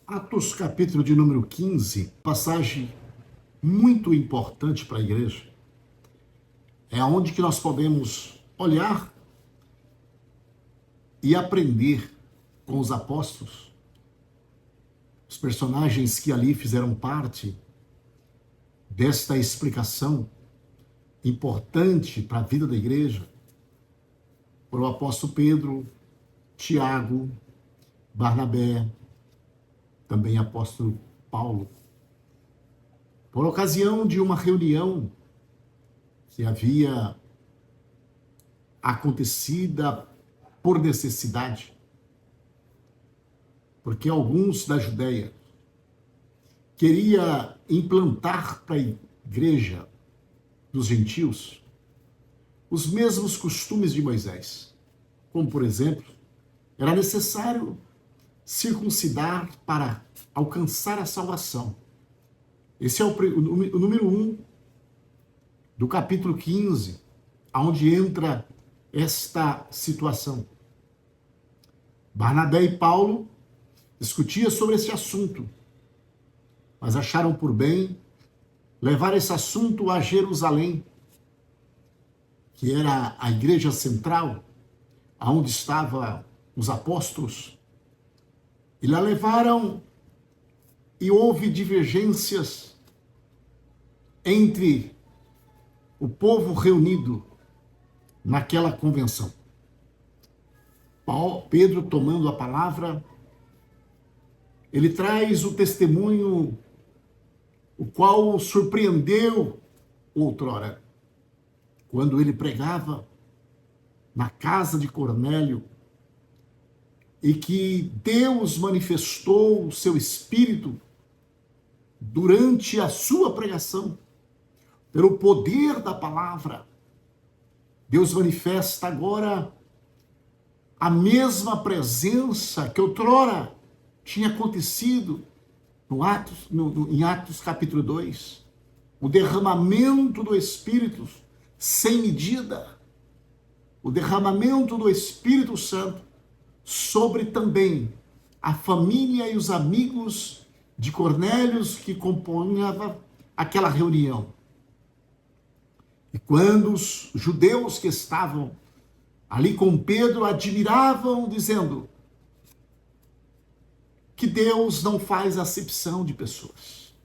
Atos, capítulo de número 15, passagem muito importante para a igreja. É onde que nós podemos olhar e aprender com os apóstolos, os personagens que ali fizeram parte desta explicação importante para a vida da igreja, por o apóstolo Pedro, Tiago, Barnabé, também apóstolo Paulo, por ocasião de uma reunião que havia acontecida por necessidade, porque alguns da Judéia queria implantar para a igreja dos gentios os mesmos costumes de Moisés, como por exemplo, era necessário circuncidar para alcançar a salvação. Esse é o número 1 do capítulo 15, onde entra esta situação. Barnabé e Paulo discutiam sobre esse assunto, mas acharam por bem levar esse assunto a Jerusalém, que era a igreja central, onde estavam os apóstolos, e lá levaram e houve divergências entre o povo reunido naquela convenção. Pedro, tomando a palavra, ele traz o testemunho, o qual surpreendeu outrora, quando ele pregava na casa de Cornélio, e que Deus manifestou o seu Espírito durante a sua pregação, pelo poder da palavra. Deus manifesta agora a mesma presença que outrora tinha acontecido em Atos capítulo 2, o derramamento do Espírito sem medida, o derramamento do Espírito Santo sobre também a família e os amigos de Cornélio que compunham aquela reunião. E quando os judeus que estavam ali com Pedro admiravam, dizendo que Deus não faz acepção de pessoas.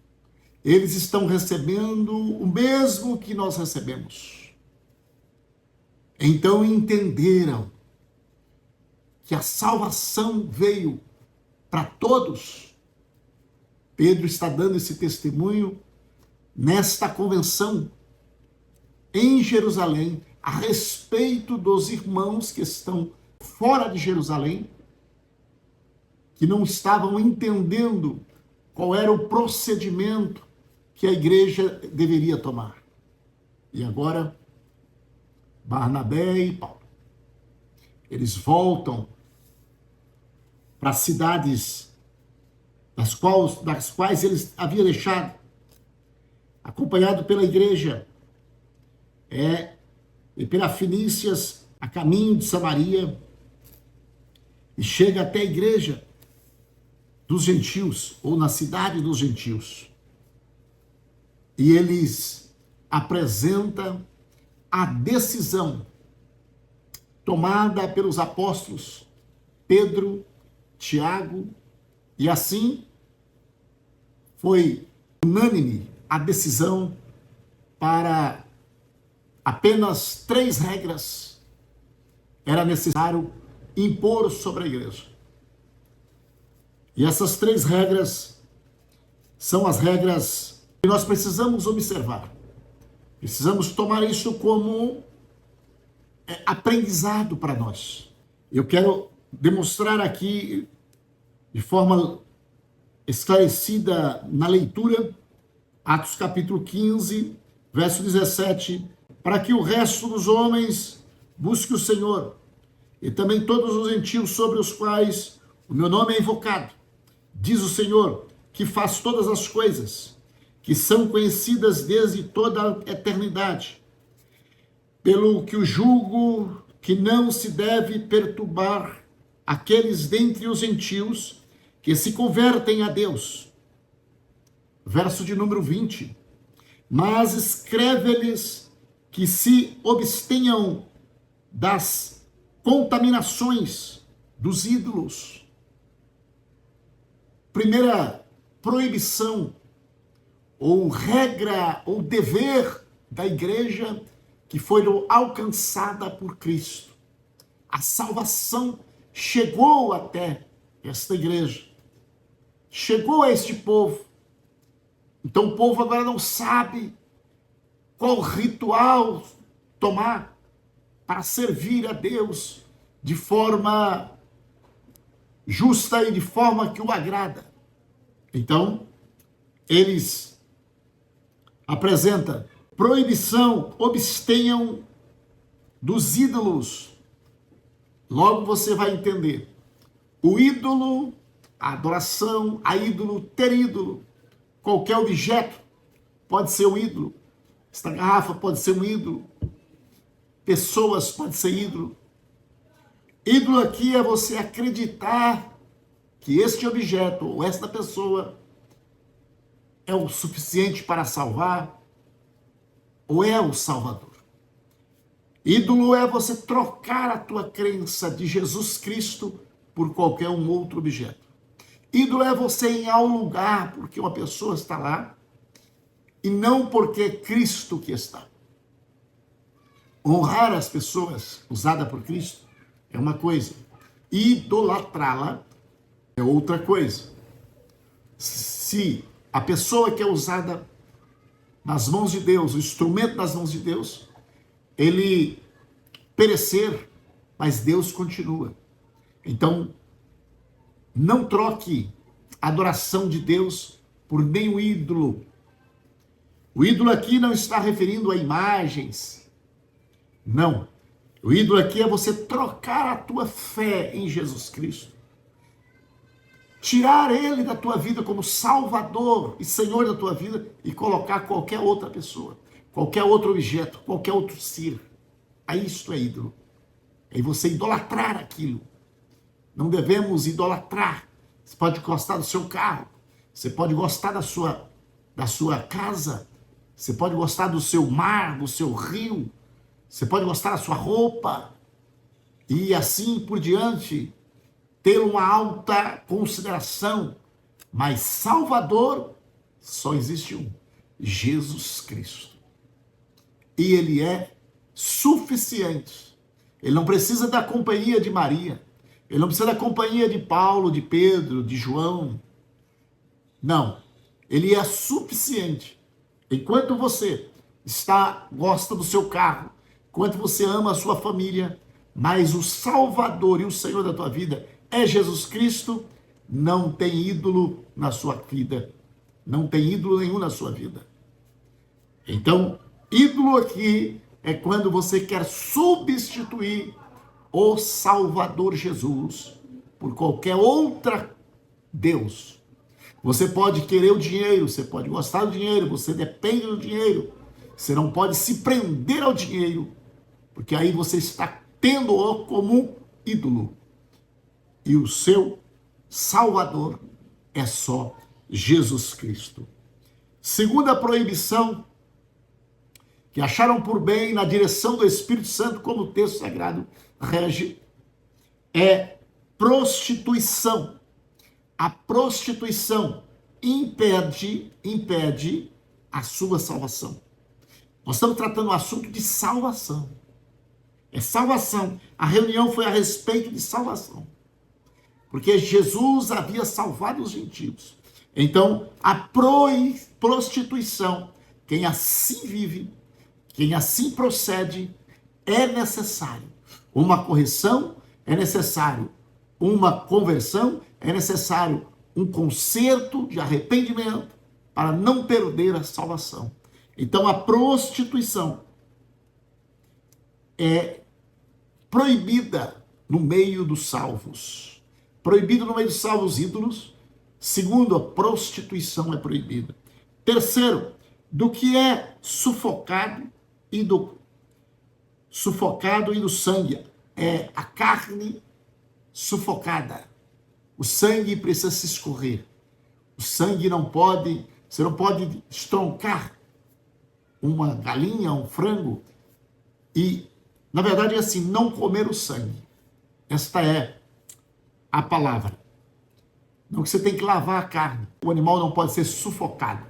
Eles estão recebendo o mesmo que nós recebemos. Então entenderam que a salvação veio para todos. Pedro está dando esse testemunho nesta convenção em Jerusalém, a respeito dos irmãos que estão fora de Jerusalém, que não estavam entendendo qual era o procedimento que a igreja deveria tomar. E agora, Barnabé e Paulo, eles voltam para as cidades das quais eles haviam deixado, acompanhado pela igreja, e pela Fenícias, a caminho de Samaria, e chega até a igreja dos gentios, ou na cidade dos gentios. E eles apresentam a decisão tomada pelos apóstolos Pedro, Tiago, e assim foi unânime a decisão para apenas 3 regras era necessário impor sobre a igreja. E essas 3 regras são as regras que nós precisamos observar. Precisamos tomar isso como aprendizado para nós. Eu quero demonstrar aqui de forma esclarecida na leitura, Atos capítulo 15, verso 17, para que o resto dos homens busque o Senhor, e também todos os gentios sobre os quais o meu nome é invocado. Diz o Senhor, que faz todas as coisas, que são conhecidas desde toda a eternidade, pelo que o julgo que não se deve perturbar aqueles dentre os gentios que se convertem a Deus. Verso de número 20. Mas escreve-lhes que se abstenham das contaminações dos ídolos. Primeira proibição, ou regra, ou dever da igreja que foi alcançada por Cristo. A salvação chegou até esta igreja, chegou a este povo. Então o povo agora não sabe qual ritual tomar para servir a Deus de forma justa e de forma que o agrada. Então, eles apresentam proibição, abstenham dos ídolos. Logo você vai entender. O ídolo, a adoração a ídolo, ter ídolo. Qualquer objeto pode ser um ídolo. Esta garrafa pode ser um ídolo. Pessoas pode ser ídolo. Ídolo aqui é você acreditar que este objeto ou esta pessoa é o suficiente para salvar ou é o Salvador. Ídolo é você trocar a tua crença de Jesus Cristo por qualquer um outro objeto. Ídolo é você ir ao lugar porque uma pessoa está lá e não porque é Cristo que está. Honrar as pessoas usada por Cristo é uma coisa. Idolatrá-la é outra coisa. Se a pessoa que é usada nas mãos de Deus, o instrumento nas mãos de Deus, ele perecer, mas Deus continua. Então, não troque a adoração de Deus por nenhum ídolo. O ídolo aqui não está referindo a imagens. Não. O ídolo aqui é você trocar a tua fé em Jesus Cristo. Tirar ele da tua vida como Salvador e Senhor da tua vida e colocar qualquer outra pessoa, qualquer outro objeto, qualquer outro ser. Aí isto é ídolo. É você idolatrar aquilo. Não devemos idolatrar. Você pode gostar do seu carro, você pode gostar da sua casa, você pode gostar do seu mar, do seu rio, você pode gostar da sua roupa, e assim por diante, ter uma alta consideração, mas Salvador só existe um, Jesus Cristo. E ele é suficiente. Ele não precisa da companhia de Maria, ele não precisa da companhia de Paulo, de Pedro, de João. Não, ele é suficiente. Enquanto você gosta do seu carro, enquanto você ama a sua família, mas o Salvador e o Senhor da tua vida é Jesus Cristo, não tem ídolo na sua vida. Não tem ídolo nenhum na sua vida. Então, ídolo aqui é quando você quer substituir o Salvador Jesus por qualquer outra Deus. Você pode querer o dinheiro, você pode gostar do dinheiro, você depende do dinheiro. Você não pode se prender ao dinheiro, porque aí você está tendo-o como ídolo. E o seu Salvador é só Jesus Cristo. Segunda proibição, que acharam por bem na direção do Espírito Santo, como o texto sagrado rege, é prostituição. A prostituição impede a sua salvação. Nós estamos tratando um assunto de salvação. É salvação. A reunião foi a respeito de salvação. Porque Jesus havia salvado os gentios. Então, a prostituição, quem assim vive, quem assim procede, é necessário uma correção, é necessário uma conversão, é necessário um conserto de arrependimento para não perder a salvação. Então, a prostituição é proibida no meio dos salvos. Proibido no meio dos salvos ídolos. Segundo, a prostituição é proibida. Terceiro, do que é sufocado e do sangue. É a carne sufocada. O sangue precisa se escorrer. O sangue não pode, você não pode estroncar uma galinha, um frango e, na verdade, é assim, não comer o sangue. Esta é a palavra. Não que você tem que lavar a carne. O animal não pode ser sufocado.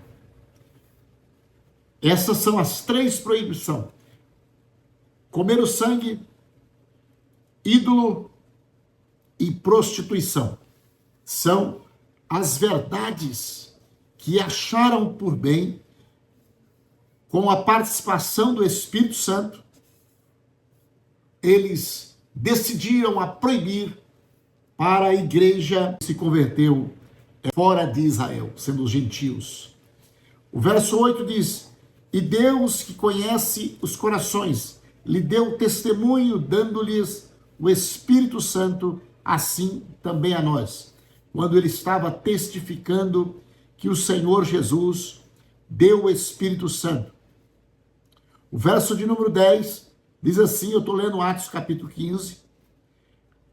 Essas são as 3 proibições. Comer o sangue, ídolo e prostituição. São as verdades que acharam por bem, com a participação do Espírito Santo, eles decidiram a proibir para a igreja que se converteu fora de Israel, sendo os gentios. O verso 8 diz: e Deus, que conhece os corações, lhe deu testemunho, dando-lhes o Espírito Santo, assim também a nós, quando ele estava testificando que o Senhor Jesus deu o Espírito Santo. O verso de número 10 diz assim, eu estou lendo Atos capítulo 15.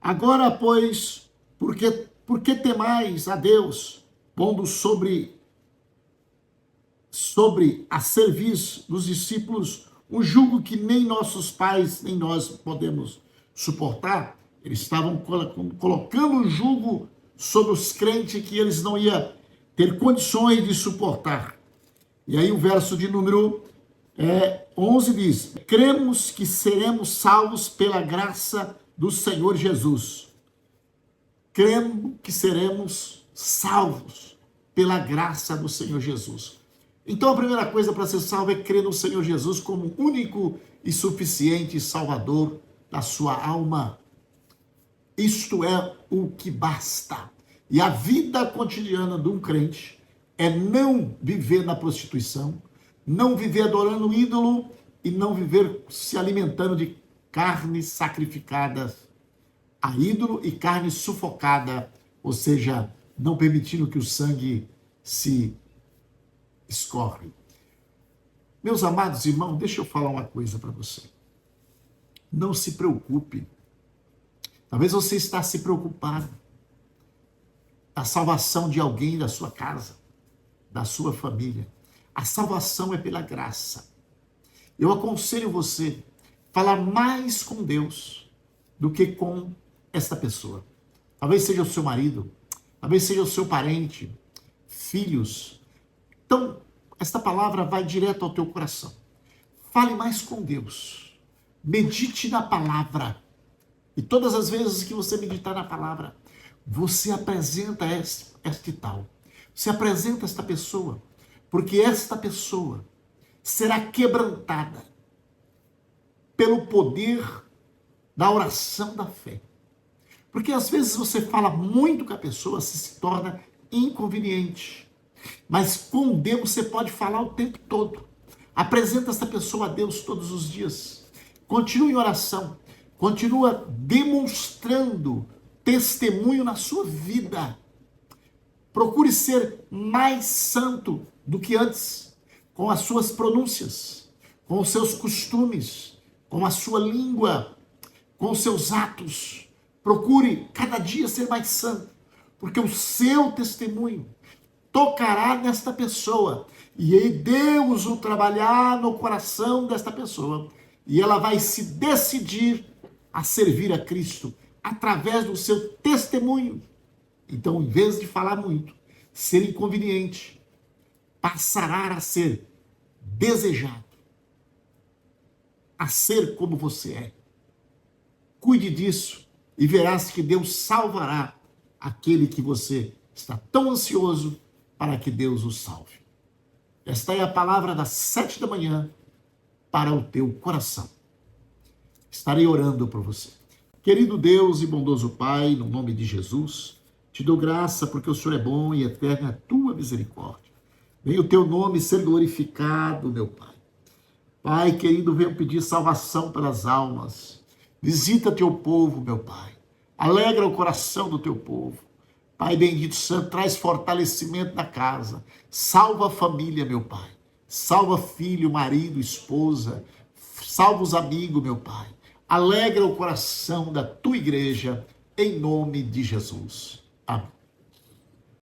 Agora, pois, por que temais a Deus, pondo sobre a serviço dos discípulos um jugo que nem nossos pais, nem nós podemos suportar? Eles estavam colocando um jugo sobre os crentes que eles não iam ter condições de suportar. E aí o verso de número 11 diz: cremos que seremos salvos pela graça do Senhor Jesus. Cremos que seremos salvos pela graça do Senhor Jesus. Então a primeira coisa para ser salvo é crer no Senhor Jesus como único e suficiente Salvador da sua alma. Isto é o que basta. E a vida cotidiana de um crente é não viver na prostituição, não viver adorando o ídolo e não viver se alimentando de carnes sacrificadas a ídolo e carne sufocada, ou seja, não permitindo que o sangue se escorre. Meus amados irmãos, deixa eu falar uma coisa para você. Não se preocupe. Talvez você está se preocupado da salvação de alguém da sua casa, da sua família. A salvação é pela graça. Eu aconselho você a falar mais com Deus do que com esta pessoa. Talvez seja o seu marido, talvez seja o seu parente, filhos. Então, esta palavra vai direto ao teu coração. Fale mais com Deus. Medite na palavra. E todas as vezes que você meditar na palavra, você apresenta este tal. Você apresenta esta pessoa. Porque esta pessoa será quebrantada pelo poder da oração da fé. Porque às vezes você fala muito com a pessoa, se torna inconveniente. Mas com Deus você pode falar o tempo todo. Apresenta essa pessoa a Deus todos os dias. Continue em oração. Continua demonstrando testemunho na sua vida. Procure ser mais santo do que antes, com as suas pronúncias, com os seus costumes, com a sua língua, com os seus atos. Procure cada dia ser mais santo, porque o seu testemunho tocará nesta pessoa, e aí Deus o trabalhar no coração desta pessoa, e ela vai se decidir a servir a Cristo através do seu testemunho. Então, em vez de falar muito, ser inconveniente, passará a ser desejado, a ser como você é. Cuide disso e verás que Deus salvará aquele que você está tão ansioso para que Deus o salve. Esta é a palavra das 7 da manhã para o teu coração. Estarei orando por você. Querido Deus e bondoso Pai, no nome de Jesus, te dou graça porque o Senhor é bom e eterna é a tua misericórdia. Venha o teu nome ser glorificado, meu Pai. Pai querido, venho pedir salvação pelas almas. Visita teu povo, meu Pai. Alegra o coração do teu povo. Pai bendito santo, traz fortalecimento na casa. Salva a família, meu Pai. Salva filho, marido, esposa. Salva os amigos, meu Pai. Alegra o coração da tua igreja, em nome de Jesus. Amém.